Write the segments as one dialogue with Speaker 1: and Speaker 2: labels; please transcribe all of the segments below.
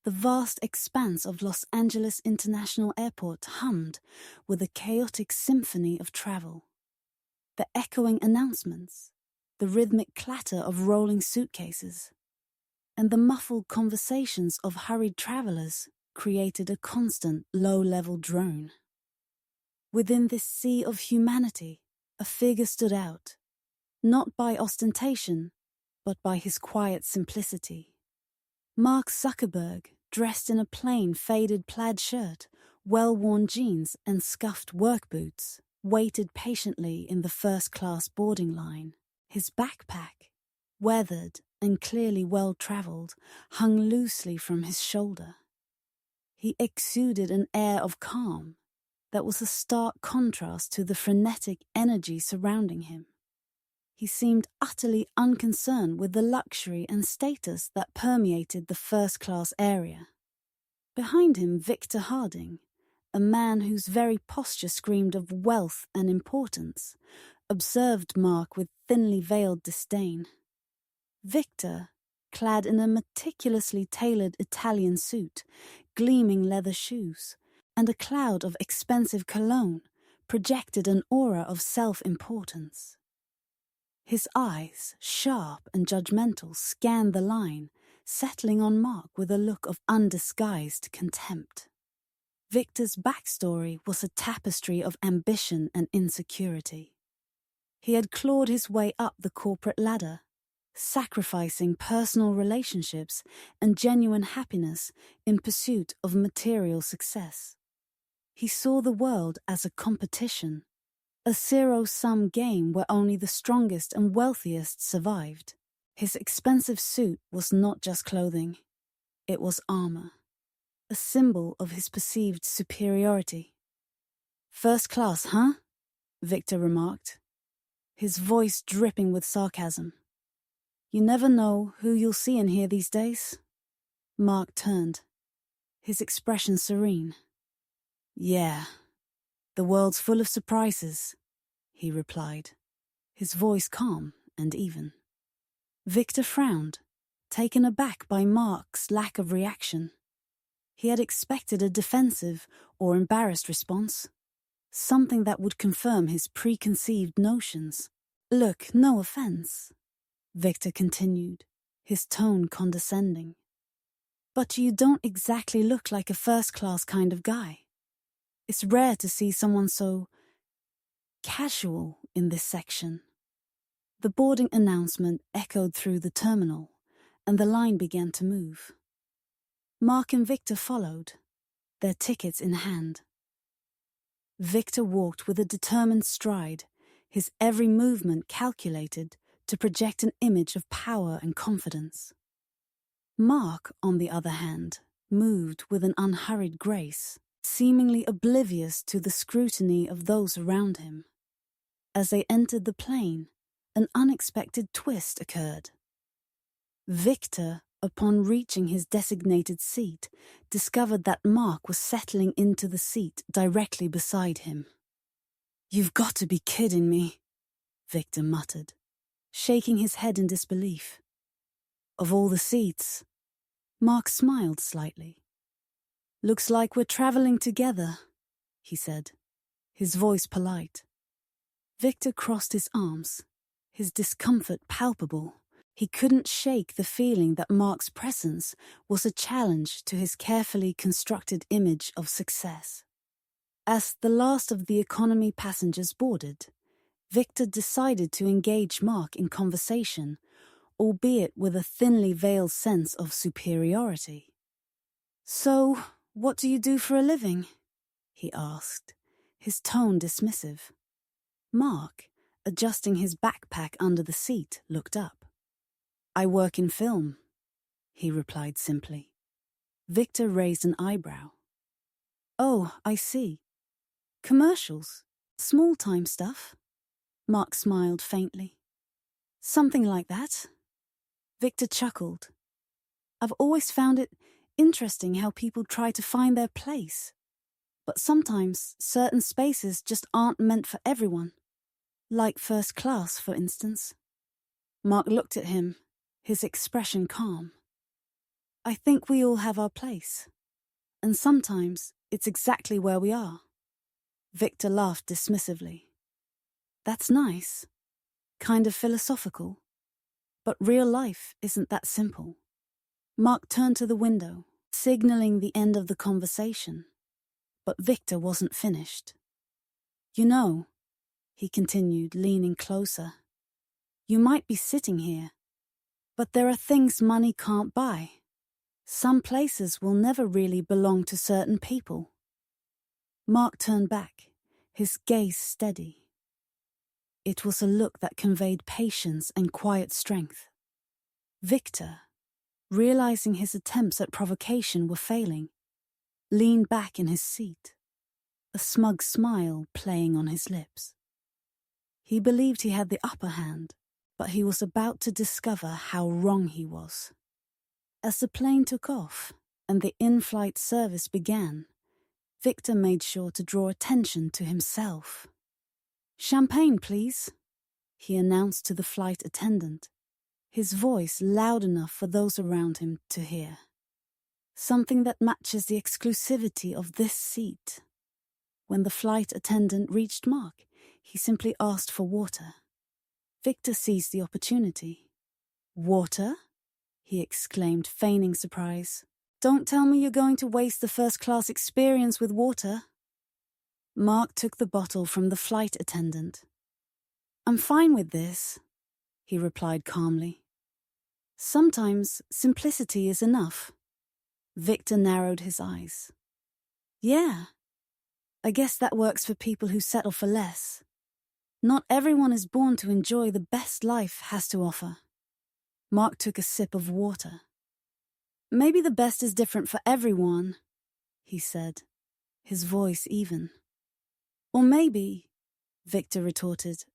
Speaker 1: The vast expanse of Los Angeles International Airport hummed with a chaotic symphony of travel. The echoing announcements, the rhythmic clatter of rolling suitcases, and the muffled conversations of hurried travelers created a constant low-level drone. Within this sea of humanity, a figure stood out, not by ostentation, but by his quiet simplicity. Mark Zuckerberg, dressed in a plain faded plaid shirt, well-worn jeans and scuffed work boots, waited patiently in the first-class boarding line. His backpack, weathered and clearly well-travelled, hung loosely from his shoulder. He exuded an air of calm that was a stark contrast to the frenetic energy surrounding him. He seemed utterly unconcerned with the luxury and status that permeated the first-class area. Behind him, Victor Harding, a man whose very posture screamed of wealth and importance, observed Mark with thinly veiled disdain. Victor, clad in a meticulously tailored Italian suit, gleaming leather shoes, and a cloud of expensive cologne, projected an aura of self-importance. His eyes, sharp and judgmental, scanned the line, settling on Mark with a look of undisguised contempt. Victor's backstory was a tapestry of ambition and insecurity. He had clawed his way up the corporate ladder, sacrificing personal relationships and genuine happiness in pursuit of material success. He saw the world as a competition, a zero-sum game where only the strongest and wealthiest survived. His expensive suit was not just clothing, it was armor, a symbol of his perceived superiority. "First class, huh?" Victor remarked, his voice dripping with sarcasm. "You never know who you'll see in here these days." Mark turned, his expression serene. "Yeah, the world's full of surprises," he replied, his voice calm and even. Victor frowned, taken aback by Mark's lack of reaction. He had expected a defensive or embarrassed response, something that would confirm his preconceived notions. "Look, no offense," Victor continued, his tone condescending. "But you don't exactly look like a first-class kind of guy. It's rare to see someone so casual in this section." The boarding announcement echoed through the terminal, and the line began to move. Mark and Victor followed, their tickets in hand. Victor walked with a determined stride, his every movement calculated to project an image of power and confidence. Mark, on the other hand, moved with an unhurried grace, seemingly oblivious to the scrutiny of those around him. As they entered the plane, an unexpected twist occurred. Victor, upon reaching his designated seat, discovered that Mark was settling into the seat directly beside him. "You've got to be kidding me," Victor muttered, shaking his head in disbelief. "Of all the seats," Mark smiled slightly. "Looks like we're traveling together," he said, his voice polite. Victor crossed his arms, his discomfort palpable. He couldn't shake the feeling that Mark's presence was a challenge to his carefully constructed image of success. As the last of the economy passengers boarded, Victor decided to engage Mark in conversation, albeit with a thinly veiled sense of superiority. "So, what do you do for a living?" he asked, his tone dismissive. Mark, adjusting his backpack under the seat, looked up. "I work in film," he replied simply. Victor raised an eyebrow. "Oh, I see. Commercials? Small-time stuff?" Mark smiled faintly. "Something like that." Victor chuckled. "I've always found it interesting how people try to find their place. But sometimes certain spaces just aren't meant for everyone. Like first class, for instance." Mark looked at him, his expression calm. I think we all have our place. And sometimes it's exactly where we are. Victor laughed dismissively. That's nice. Kind of philosophical. But real life isn't that simple. Mark turned to the window, signaling the end of the conversation. But Victor wasn't finished. You know, he continued, leaning closer, you might be sitting here, but there are things money can't buy. Some places will never really belong to certain people. Mark turned back, his gaze steady. It was a look that conveyed patience and quiet strength. Victor, realizing his attempts at provocation were failing, leaned back in his seat, a smug smile playing on his lips. He believed he had the upper hand, but he was about to discover how wrong he was. As the plane took off and the in-flight service began, Victor made sure to draw attention to himself. "Champagne, please," he announced to the flight attendant, his voice loud enough for those around him to hear. Something that matches the exclusivity of this seat. When the flight attendant reached Mark, he simply asked for water. Victor seized the opportunity. "Water?" he exclaimed, feigning surprise. "Don't tell me you're going to waste the first-class experience with water." Mark took the bottle from the flight attendant. "I'm fine with this," he replied calmly. "Sometimes simplicity is enough." Victor narrowed his eyes. "Yeah, I guess that works for people who settle for less. Not everyone is born to enjoy the best life has to offer." Mark took a sip of water. "Maybe the best is different for everyone," he said, his voice even. "Or maybe," Victor retorted,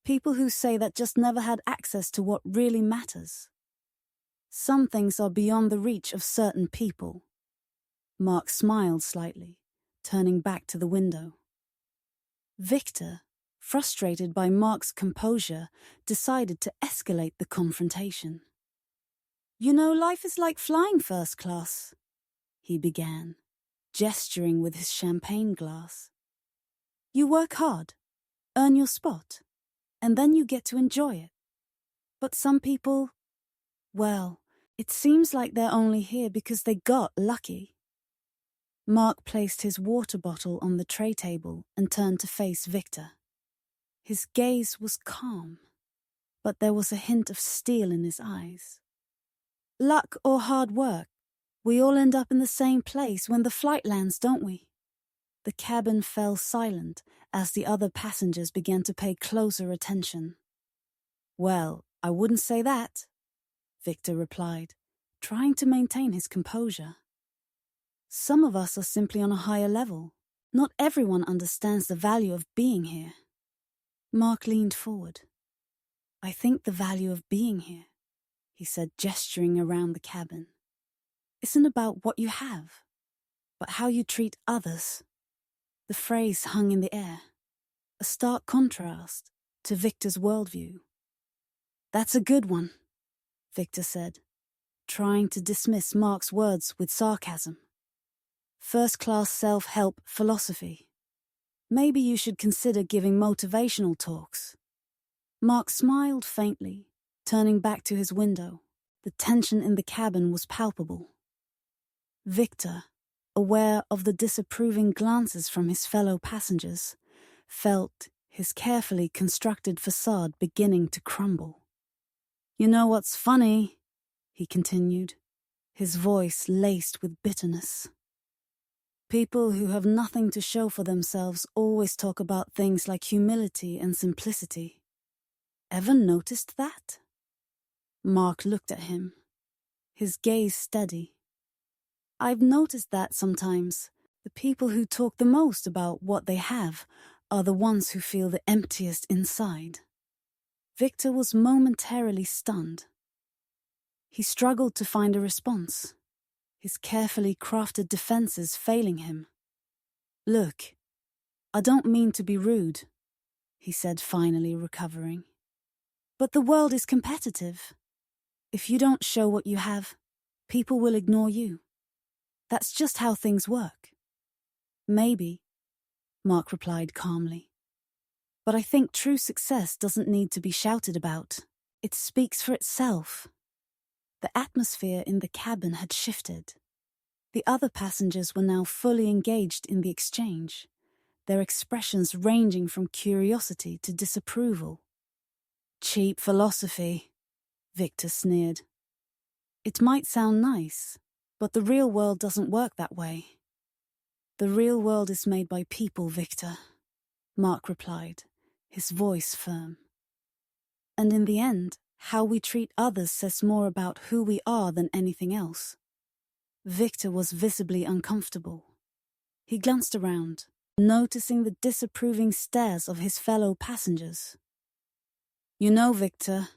Speaker 1: "people who say that just never had access to what really matters. Some things are beyond the reach of certain people." Mark smiled slightly, turning back to the window. Victor, frustrated by Mark's composure, decided to escalate the confrontation. "You know, life is like flying first class," he began, gesturing with his champagne glass. "You work hard, earn your spot, and then you get to enjoy it. But some people, well, it seems like they're only here because they got lucky." Mark placed his water bottle on the tray table and turned to face Victor. His gaze was calm, but there was a hint of steel in his eyes. "Luck or hard work, we all end up in the same place when the flight lands, don't we?" The cabin fell silent as the other passengers began to pay closer attention. "Well, I wouldn't say that," Victor replied, trying to maintain his composure. "Some of us are simply on a higher level. Not everyone understands the value of being here." Mark leaned forward. "I think the value of being here," he said, gesturing around the cabin, "isn't about what you have, but how you treat others." The phrase hung in the air, a stark contrast to Victor's worldview. "That's a good one," Victor said, trying to dismiss Mark's words with sarcasm. "First-class self-help philosophy. Maybe you should consider giving motivational talks." Mark smiled faintly, turning back to his window. The tension in the cabin was palpable. Victor, aware of the disapproving glances from his fellow passengers, felt his carefully constructed facade beginning to crumble. "You know what's funny?" he continued, his voice laced with bitterness. "People who have nothing to show for themselves always talk about things like humility and simplicity. Ever noticed that?" Mark looked at him, his gaze steady. "I've noticed that sometimes the people who talk the most about what they have are the ones who feel the emptiest inside." Victor was momentarily stunned. He struggled to find a response, his carefully crafted defenses failing him. "Look, I don't mean to be rude," he said, finally recovering. "But the world is competitive. If you don't show what you have, People will ignore you. That's just how things work. Maybe, Mark replied calmly. But I think true success doesn't need to be shouted about. It speaks for itself. The atmosphere in the cabin had shifted. The other passengers were now fully engaged in the exchange, their expressions ranging from curiosity to disapproval. Cheap philosophy, Victor sneered. It might sound nice, but the real world doesn't work that way. The real world is made by people, Victor, Mark replied, his voice firm. And in the end, how we treat others says more about who we are than anything else. Victor was visibly uncomfortable. He glanced around, noticing the disapproving stares of his fellow passengers. You know, Victor,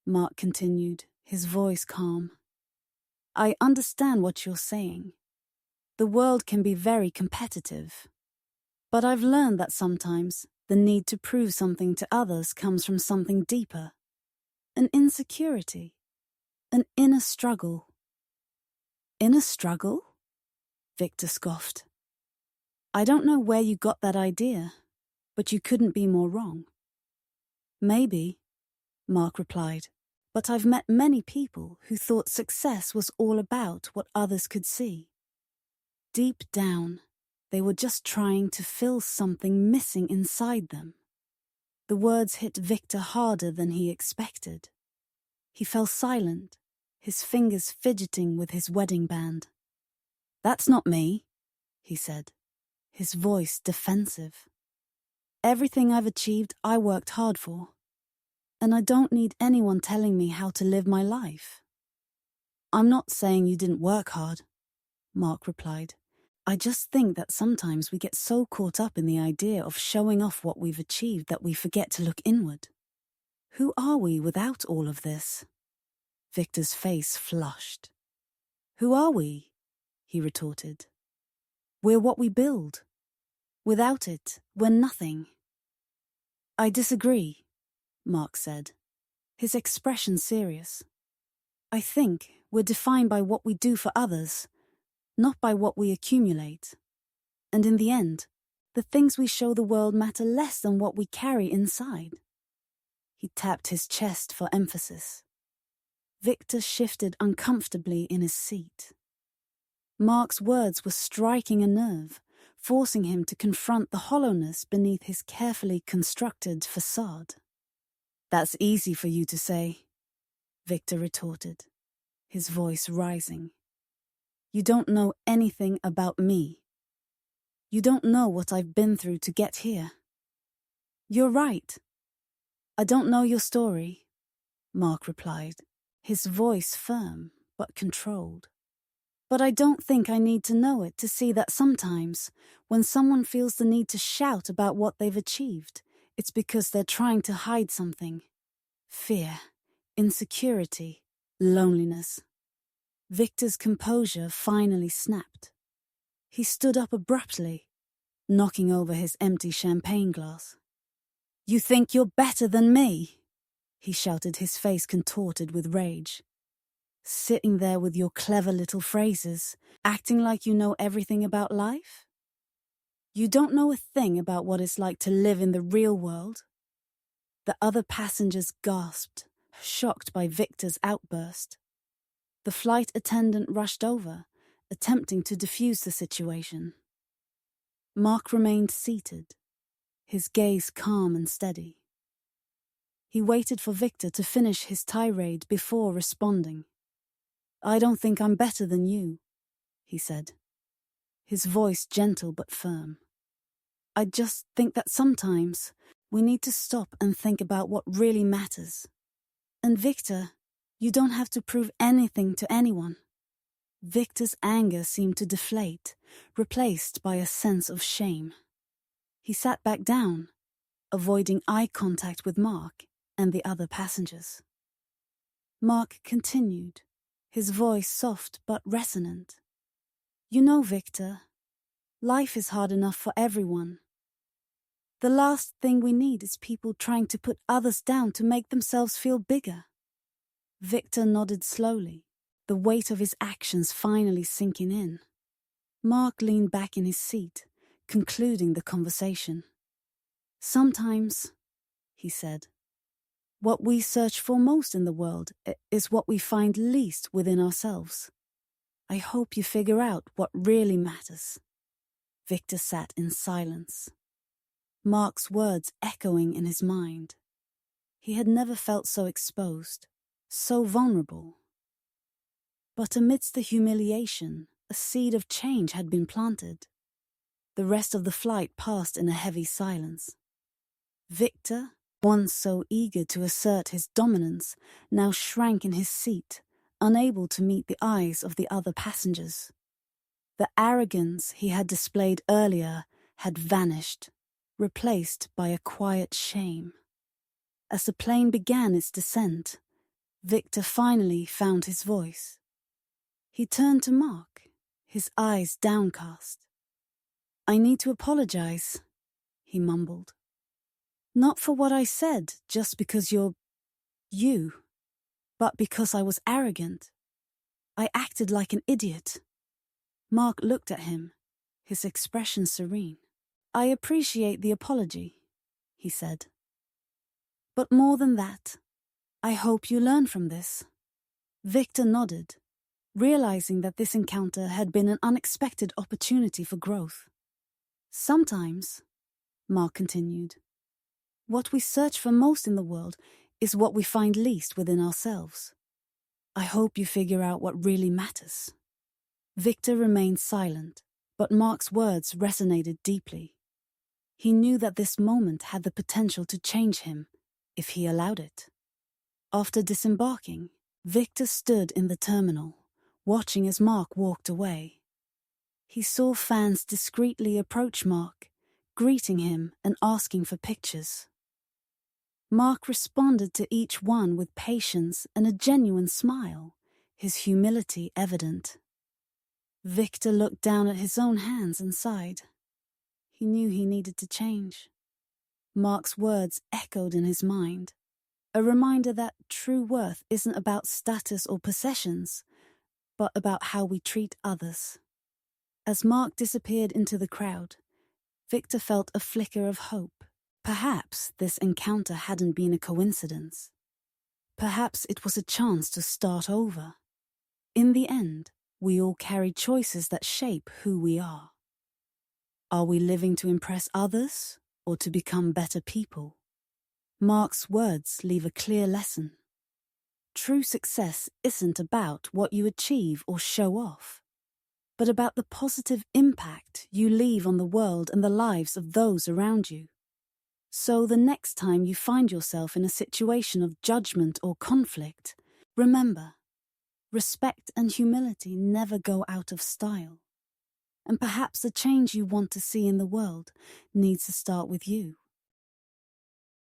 Speaker 1: Mark continued, his voice calm. I understand what you're saying. The world can be very competitive. But I've learned that sometimes the need to prove something to others comes from something deeper. An insecurity. An inner struggle. Inner struggle? Victor scoffed. I don't know where you got that idea, but you couldn't be more wrong. Maybe, Mark replied, but I've met many people who thought success was all about what others could see. Deep down, they were just trying to fill something missing inside them. The words hit Victor harder than he expected. He fell silent, his fingers fidgeting with his wedding band. That's not me, he said, his voice defensive. Everything I've achieved, I worked hard for. And I don't need anyone telling me how to live my life. I'm not saying you didn't work hard, Mark replied. I just think that sometimes we get so caught up in the idea of showing off what we've achieved that we forget to look inward. Who are we without all of this? Victor's face flushed. Who are we? He retorted. We're what we build. Without it, we're nothing. I disagree, Mark said, his expression serious. I think we're defined by what we do for others, not by what we accumulate. And in the end, the things we show the world matter less than what we carry inside. He tapped his chest for emphasis. Victor shifted uncomfortably in his seat. Mark's words were striking a nerve, forcing him to confront the hollowness beneath his carefully constructed facade. That's easy for you to say, Victor retorted, his voice rising. You don't know anything about me. You don't know what I've been through to get here. You're right. I don't know your story, Mark replied, his voice firm but controlled. But I don't think I need to know it to see that sometimes, when someone feels the need to shout about what they've achieved, it's because they're trying to hide something. Fear, insecurity, loneliness. Victor's composure finally snapped. He stood up abruptly, knocking over his empty champagne glass. You think you're better than me? He shouted, his face contorted with rage. Sitting there with your clever little phrases, acting like you know everything about life? You don't know a thing about what it's like to live in the real world? The other passengers gasped, shocked by Victor's outburst. The flight attendant rushed over, attempting to defuse the situation. Mark remained seated, his gaze calm and steady. He waited for Victor to finish his tirade before responding. I don't think I'm better than you, he said, his voice gentle but firm. I just think that sometimes we need to stop and think about what really matters. And Victor, you don't have to prove anything to anyone. Victor's anger seemed to deflate, replaced by a sense of shame. He sat back down, avoiding eye contact with Mark and the other passengers. Mark continued, his voice soft but resonant. You know, Victor, life is hard enough for everyone. The last thing we need is people trying to put others down to make themselves feel bigger. Victor nodded slowly, the weight of his actions finally sinking in. Mark leaned back in his seat, concluding the conversation. "Sometimes," he said, "what we search for most in the world is what we find least within ourselves. I hope you figure out what really matters." Victor sat in silence, Mark's words echoing in his mind. He had never felt so exposed, so vulnerable. But amidst the humiliation, a seed of change had been planted. The rest of the flight passed in a heavy silence. Victor, once so eager to assert his dominance, now shrank in his seat, unable to meet the eyes of the other passengers. The arrogance he had displayed earlier had vanished, replaced by a quiet shame. As the plane began its descent, Victor finally found his voice. He turned to Mark, his eyes downcast. "I need to apologize," he mumbled. "Not for what I said just because you're you, but because I was arrogant. I acted like an idiot." Mark looked at him, his expression serene. "I appreciate the apology," he said. "But more than that, I hope you learn from this." Victor nodded, realizing that this encounter had been an unexpected opportunity for growth. "Sometimes," Mark continued, "what we search for most in the world is what we find least within ourselves. I hope you figure out what really matters." Victor remained silent, but Mark's words resonated deeply. He knew that this moment had the potential to change him, if he allowed it. After disembarking, Victor stood in the terminal, watching as Mark walked away. He saw fans discreetly approach Mark, greeting him and asking for pictures. Mark responded to each one with patience and a genuine smile, his humility evident. Victor looked down at his own hands and sighed. He knew he needed to change. Mark's words echoed in his mind, a reminder that true worth isn't about status or possessions, but about how we treat others. As Mark disappeared into the crowd, Victor felt a flicker of hope. Perhaps this encounter hadn't been a coincidence. Perhaps it was a chance to start over. In the end, we all carry choices that shape who we are. Are we living to impress others or to become better people? Mark's words leave a clear lesson. True success isn't about what you achieve or show off, but about the positive impact you leave on the world and the lives of those around you. So the next time you find yourself in a situation of judgment or conflict, remember, respect and humility never go out of style. And perhaps the change you want to see in the world needs to start with you.